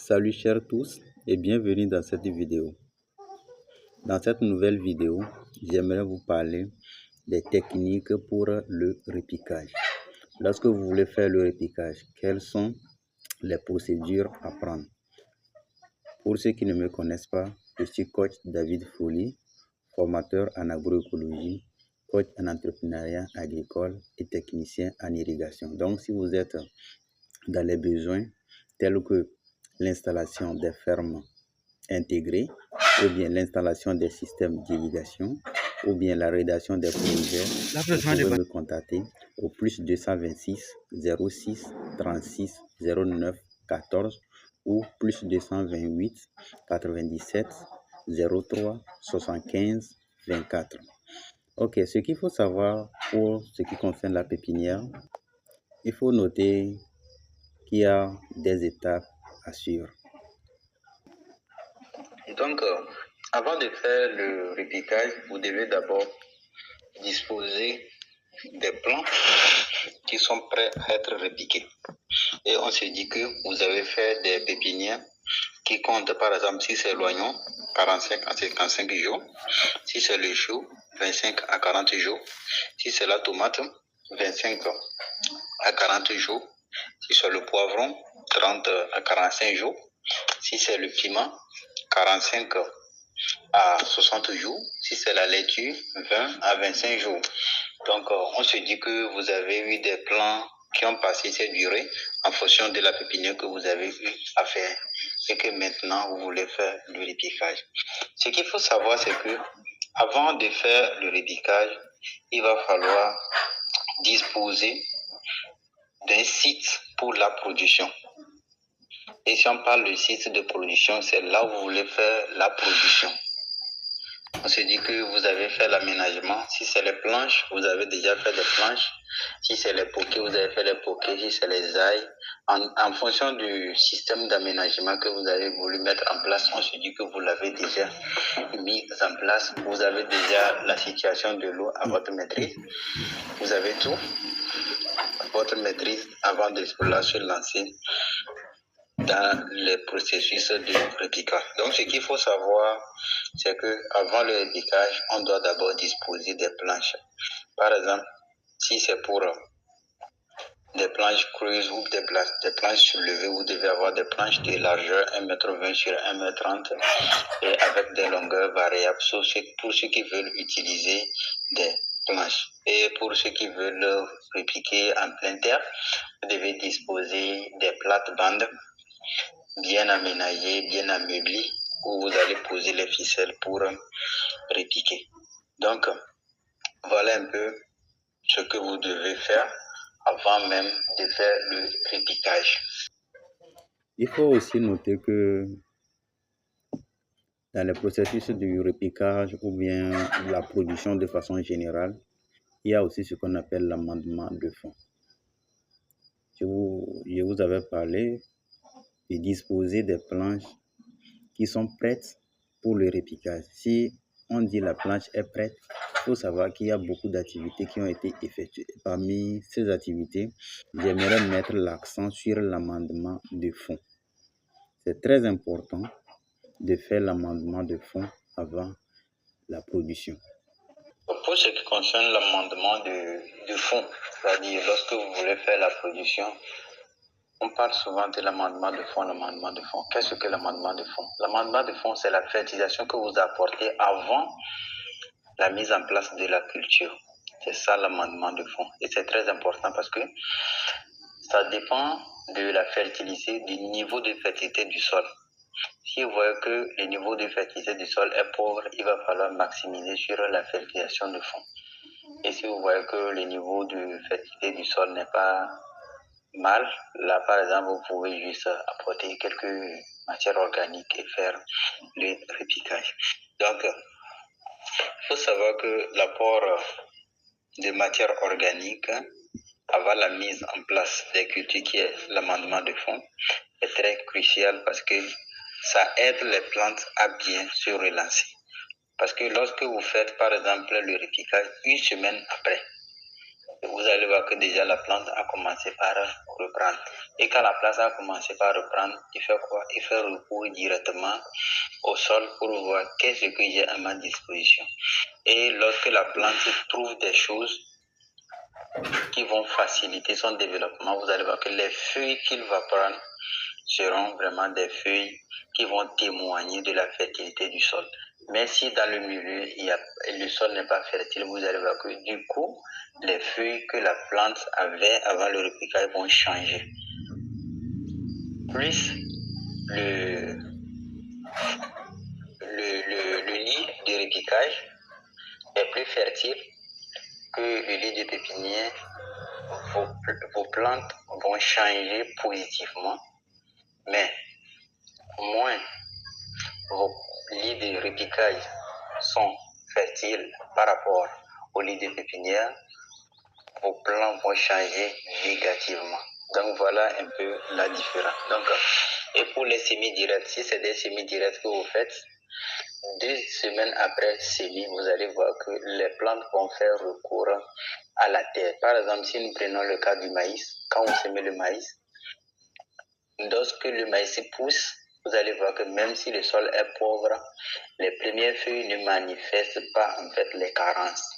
Salut chers tous et bienvenue dans cette vidéo. Dans cette nouvelle vidéo, j'aimerais vous parler des techniques pour le repiquage. Lorsque vous voulez faire le repiquage, quelles sont les procédures à prendre? Pour ceux qui ne me connaissent pas, je suis coach David Folly, formateur en agroécologie, coach en entrepreneuriat agricole et technicien en irrigation. Donc si vous êtes dans les besoins tels que l'installation des fermes intégrées, ou bien l'installation des systèmes d'irrigation, ou bien la rédaction des projets, vous pouvez me contacter au plus 226 06 36 09 14 ou plus 228 97 03 75 24. Ok, ce qu'il faut savoir pour ce qui concerne la pépinière, il faut noter qu'il y a des étapes à suivre. Donc, avant de faire le repiquage, vous devez d'abord disposer des plants qui sont prêts à être repiqués. Et on se dit que vous avez fait des pépinières qui comptent, par exemple, si c'est l'oignon, 45 à 55 jours. Si c'est le chou, 25 à 40 jours. Si c'est la tomate, 25 à 40 jours. Si c'est le poivron, 30 à 45 jours. Si c'est le piment, 45 à 60 jours. Si c'est la laitue, 20 à 25 jours. Donc, on se dit que vous avez eu des plants qui ont passé cette durée en fonction de la pépinière que vous avez eu à faire et que maintenant vous voulez faire le repiquage. Ce qu'il faut savoir, c'est que avant de faire le repiquage, il va falloir disposer d'un site pour la production. Et si on parle de site de production, c'est là où vous voulez faire la production. On se dit que vous avez fait l'aménagement. Si c'est les planches, vous avez déjà fait des planches. Si c'est les poquets, vous avez fait les poquets. Si c'est les ailes, en fonction du système d'aménagement que vous avez voulu mettre en place, on se dit que vous l'avez déjà mis en place. Vous avez déjà la situation de l'eau à votre maîtrise. Vous avez tout à votre maîtrise avant de se lancer dans les processus de repiquage. Donc, ce qu'il faut savoir, c'est que avant le repiquage, on doit d'abord disposer des planches. Par exemple, si c'est pour des planches creuses ou des planches soulevées, vous devez avoir des planches de largeur 1,20 m sur 1,30 m et avec des longueurs variables pour ceux qui veulent utiliser des planches. Et pour ceux qui veulent repiquer en plein terre, vous devez disposer des plates-bandes bien aménagées, bien ameublées, où vous allez poser les ficelles pour repiquer. Donc, voilà un peu ce que vous devez faire avant même de faire le repiquage. Il faut aussi noter que dans le processus du repiquage ou bien la production de façon générale, il y a aussi ce qu'on appelle l'amendement de fond. Je vous avais parlé de disposer des planches qui sont prêtes pour le repiquage. Si on dit la planche est prête, il faut savoir qu'il y a beaucoup d'activités qui ont été effectuées. Parmi ces activités, j'aimerais mettre l'accent sur l'amendement de fond. C'est très important de faire l'amendement de fond avant la production. Pour ce qui concerne l'amendement de fond, c'est-à-dire lorsque vous voulez faire la production, on parle souvent de l'amendement de fond, l'amendement de fond. Qu'est-ce que l'amendement de fond? L'amendement de fond, c'est la fertilisation que vous apportez avant la mise en place de la culture. C'est ça l'amendement de fond. Et c'est très important parce que ça dépend de la fertilité, du niveau de fertilité du sol. Si vous voyez que le niveau de fertilité du sol est pauvre, il va falloir maximiser sur la fertilisation de fond. Et si vous voyez que le niveau de fertilité du sol n'est pas mal, là par exemple, vous pouvez juste apporter quelques matières organiques et faire le repiquage. Donc, il faut savoir que l'apport de matières organiques avant la mise en place des cultures, qui est l'amendement de fond, est très crucial parce que ça aide les plantes à bien se relancer. Parce que lorsque vous faites par exemple le repiquage une semaine après, vous allez voir que déjà la plante a commencé par reprendre. Et quand la plante a commencé par reprendre, il fait quoi? Il fait recours directement au sol pour voir qu'est-ce que j'ai à ma disposition. Et lorsque la plante trouve des choses qui vont faciliter son développement, vous allez voir que les feuilles qu'il va prendre seront vraiment des feuilles qui vont témoigner de la fertilité du sol. Mais si dans le milieu, le sol n'est pas fertile, vous allez voir que du coup, les feuilles que la plante avait avant le repiquage vont changer. Plus le lit de repiquage est plus fertile que le lit de pépinière, vos plantes vont changer positivement, mais moins vos lits de repiquage sont fertiles par rapport aux lits de pépinière, vos plants vont changer négativement. Donc voilà un peu la différence. Donc, et pour les semis-directs, si c'est des semis-directs que vous faites, 2 semaines après semis, vous allez voir que les plantes vont faire recours à la terre. Par exemple, si nous prenons le cas du maïs, quand vous semez le maïs, lorsque le maïs pousse, vous allez voir que même si le sol est pauvre, les premières feuilles ne manifestent pas en fait les carences.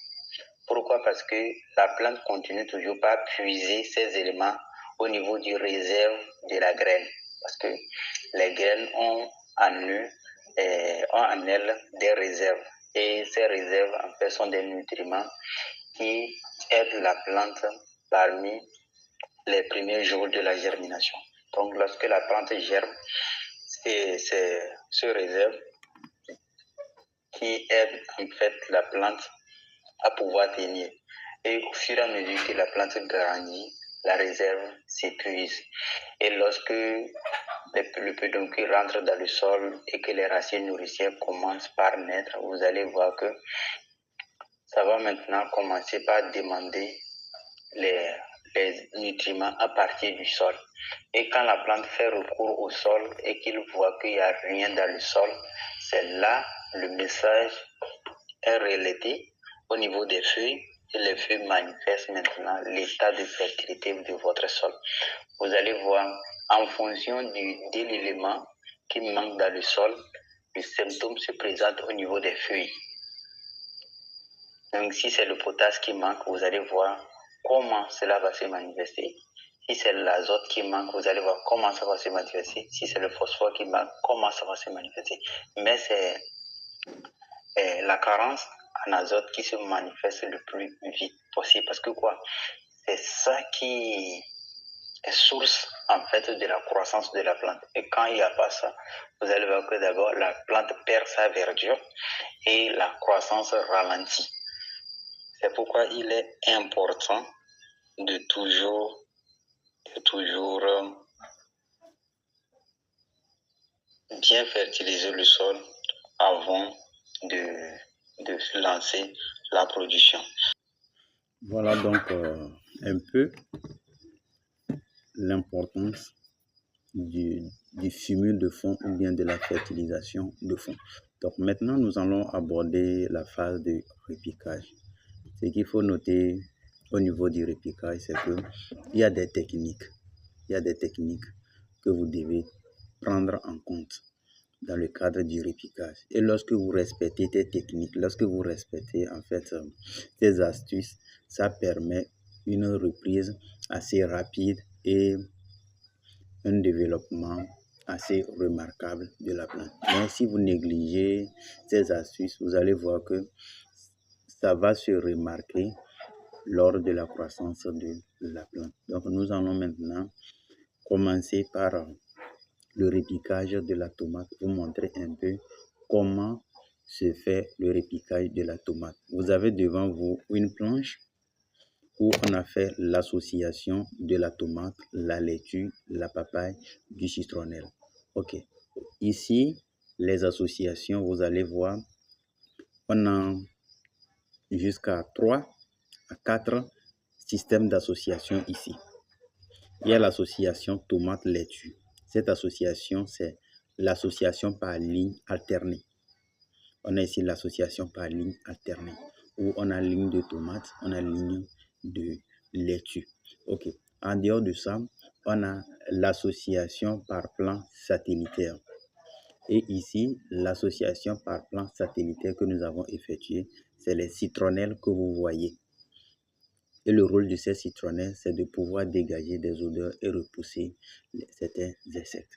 Pourquoi? Parce que la plante continue toujours par puiser ces éléments au niveau du réserve de la graine. Parce que les graines ont en elles des réserves. Et ces réserves, en fait, sont des nutriments qui aident la plante parmi les premiers jours de la germination. Donc, lorsque la plante germe, c'est ce réserve qui aide en fait la plante à pouvoir tenir. Et au fur et à mesure que la plante grandit, la réserve s'épuise. Et lorsque le pédoncules rentre dans le sol et que les racines nourricières commencent par naître, vous allez voir que ça va maintenant commencer par demander les nutriments à partir du sol. Et quand la plante fait recours au sol et qu'il voit qu'il n'y a rien dans le sol, c'est là le message est relaté au niveau des feuilles et les feuilles manifestent maintenant l'état de fertilité de votre sol. Vous allez voir, en fonction du délévement qui manque dans le sol, le symptôme se présente au niveau des feuilles. Donc si c'est le potasse qui manque, vous allez voir comment cela va se manifester. Si c'est l'azote qui manque, vous allez voir comment ça va se manifester. Si c'est le phosphore qui manque, comment ça va se manifester. Mais c'est la carence en azote qui se manifeste le plus vite possible. Parce que quoi? C'est ça qui est source en fait de la croissance de la plante. Et quand il n'y a pas ça, vous allez voir que d'abord la plante perd sa verdure et la croissance ralentit. C'est pourquoi il est important de toujours bien fertiliser le sol avant de lancer la production. Voilà donc un peu l'importance du fumier de fond ou bien de la fertilisation de fond. Donc maintenant, nous allons aborder la phase de repiquage. Ce qu'il faut noter au niveau du repiquage, c'est qu'il y a des techniques. Il y a des techniques que vous devez prendre en compte dans le cadre du repiquage. Et lorsque vous respectez tes techniques, lorsque vous respectez en fait tes astuces, ça permet une reprise assez rapide et un développement assez remarquable de la plante. Mais si vous négligez ces astuces, vous allez voir que ça va se remarquer lors de la croissance de la plante. Donc nous allons maintenant commencer par le repiquage de la tomate, vous montrer un peu comment se fait le repiquage de la tomate. Vous avez devant vous une planche où on a fait l'association de la tomate, la laitue, la papaye, du citronnelle. Ok. Ici, les associations, vous allez voir, on a jusqu'à 3 à 4 systèmes d'association ici. Il y a l'association tomate-laitue. Cette association, c'est l'association par ligne alternée. On a ici l'association par ligne alternée, où on a ligne de tomate, on a ligne de laitue. Ok. En dehors de ça, on a l'association par plan satellitaire. Et ici, l'association par plan satellitaire que nous avons effectuée, c'est les citronnelles que vous voyez. Et le rôle de ces citronnelles, c'est de pouvoir dégager des odeurs et repousser certains insectes.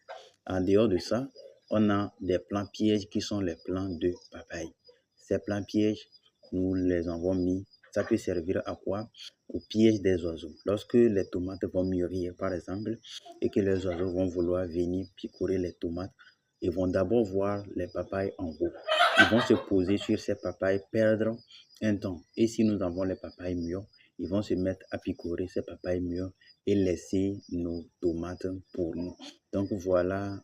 En dehors de ça, on a des plants pièges qui sont les plants de papaye. Ces plants pièges, nous les avons mis. Ça peut servir à quoi? Au piège des oiseaux. Lorsque les tomates vont mûrir, par exemple, et que les oiseaux vont vouloir venir picorer les tomates, ils vont d'abord voir les papayes en haut. Ils vont se poser sur ces papayes, perdre un temps. Et si nous avons les papayes mûres, ils vont se mettre à picorer ces papayes mûres et laisser nos tomates pour nous. Donc voilà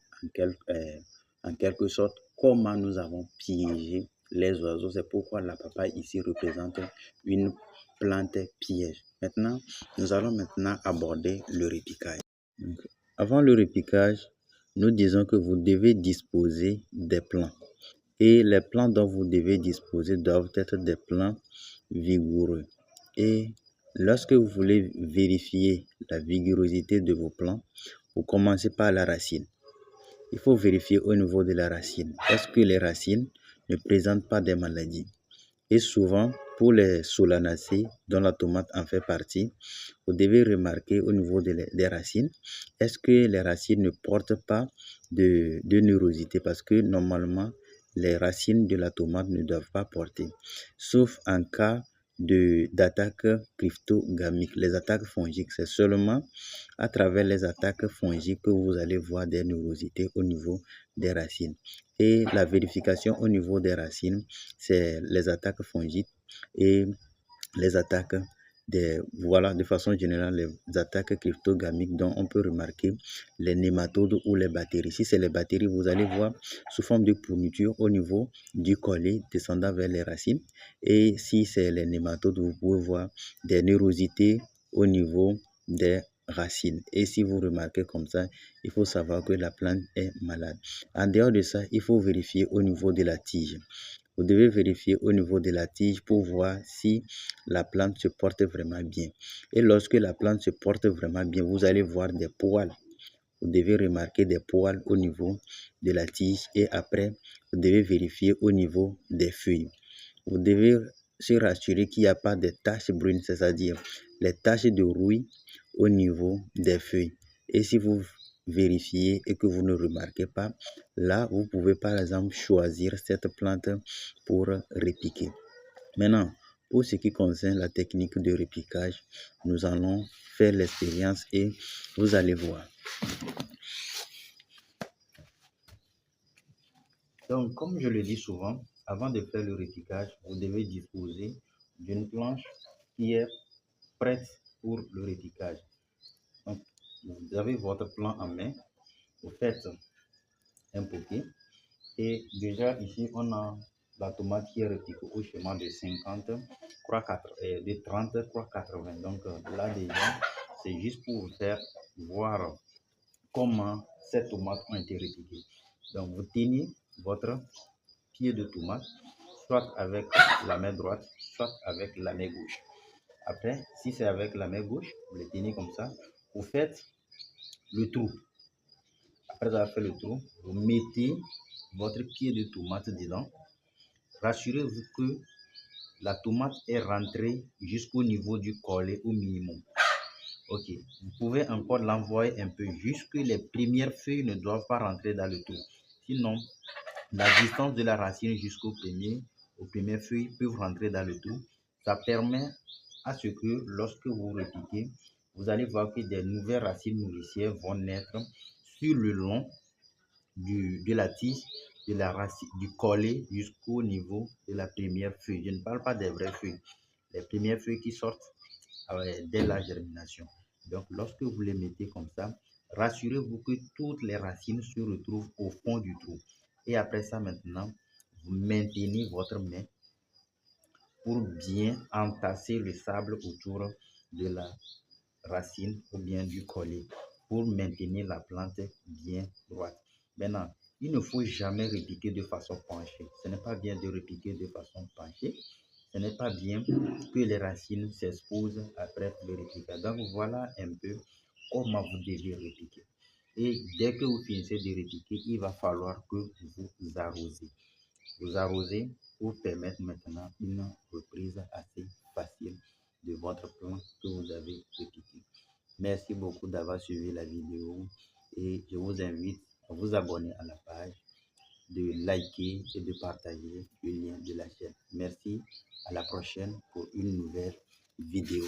en quelque sorte comment nous avons piégé les oiseaux. C'est pourquoi la papaye ici représente une plante piège. Maintenant, nous allons maintenant aborder le repiquage. Donc, avant le repiquage, nous disons que vous devez disposer des plants. Et les plants dont vous devez disposer doivent être des plants vigoureux. Et lorsque vous voulez vérifier la vigorosité de vos plants, vous commencez par la racine. Il faut vérifier au niveau de la racine. Est-ce que les racines ne présentent pas des maladies? Et souvent, pour les solanacées, dont la tomate en fait partie, vous devez remarquer au niveau des racines, est-ce que les racines ne portent pas de nérosité? Parce que normalement, les racines de la tomate ne doivent pas porter, sauf en cas d'attaque cryptogamique. Les attaques fongiques, c'est seulement à travers les attaques fongiques que vous allez voir des nérosités au niveau des racines. Et la vérification au niveau des racines, c'est les attaques fongiques et les attaques de façon générale, les attaques cryptogamiques dont on peut remarquer les nématodes ou les bactéries. Si c'est les bactéries, vous allez voir sous forme de pourriture au niveau du collet descendant vers les racines. Et si c'est les nématodes, vous pouvez voir des nérosités au niveau des racines. Et si vous remarquez comme ça, il faut savoir que la plante est malade. En dehors de ça, il faut vérifier au niveau de la tige. Vous devez vérifier au niveau de la tige pour voir si la plante se porte vraiment bien. Et lorsque la plante se porte vraiment bien, vous allez voir des poils. Vous devez remarquer des poils au niveau de la tige et après, vous devez vérifier au niveau des feuilles. Vous devez se rassurer qu'il n'y a pas de taches brunes, c'est-à-dire les taches de rouille au niveau des feuilles. Et si vous vérifiez et que vous ne remarquez pas, là, vous pouvez par exemple choisir cette plante pour repiquer. Maintenant, pour ce qui concerne la technique de repiquage, nous allons faire l'expérience et vous allez voir. Donc, comme je le dis souvent, avant de faire le repiquage, vous devez disposer d'une planche qui est prête pour le repiquage. Donc, vous avez votre plan en main, vous faites un poquet et déjà ici on a la tomate qui est repiquée au schéma de 50, de 30, 80. Donc là déjà, c'est juste pour vous faire voir comment ces tomates ont été repiquées. Donc vous tenez votre pied de tomate, soit avec la main droite, soit avec la main gauche. Après, si c'est avec la main gauche, vous le tenez comme ça, vous faites le trou. Après avoir fait le trou, vous mettez votre pied de tomate dedans. Rassurez-vous que la tomate est rentrée jusqu'au niveau du collet au minimum. Ok, vous pouvez encore l'envoyer un peu jusque les premières feuilles ne doivent pas rentrer dans le trou. Sinon, la distance de la racine jusqu'aux premières feuilles peuvent rentrer dans le trou. Ça permet à ce que lorsque vous repiquez, vous allez voir que des nouvelles racines nourricières vont naître sur le long de la tige, de la racine, du collet jusqu'au niveau de la première feuille. Je ne parle pas des vraies feuilles, les premières feuilles qui sortent dès la germination. Donc, lorsque vous les mettez comme ça, rassurez-vous que toutes les racines se retrouvent au fond du trou. Et après ça, maintenant, vous maintenez votre main pour bien entasser le sable autour de la racine ou bien du collet pour maintenir la plante bien droite. Maintenant, il ne faut jamais repiquer de façon penchée. Ce n'est pas bien de repiquer de façon penchée Ce n'est pas bien que les racines s'exposent après le répliquage. Donc voilà un peu comment vous devez répliquer. Et dès que vous finissez de répliquer, il va falloir que vous arrosez. Vous arrosez pour permettre maintenant une reprise assez facile de votre plant que vous avez répliqué. Merci beaucoup d'avoir suivi la vidéo et je vous invite à vous abonner à la page, de liker et de partager le lien de la chaîne. Merci, à la prochaine pour une nouvelle vidéo.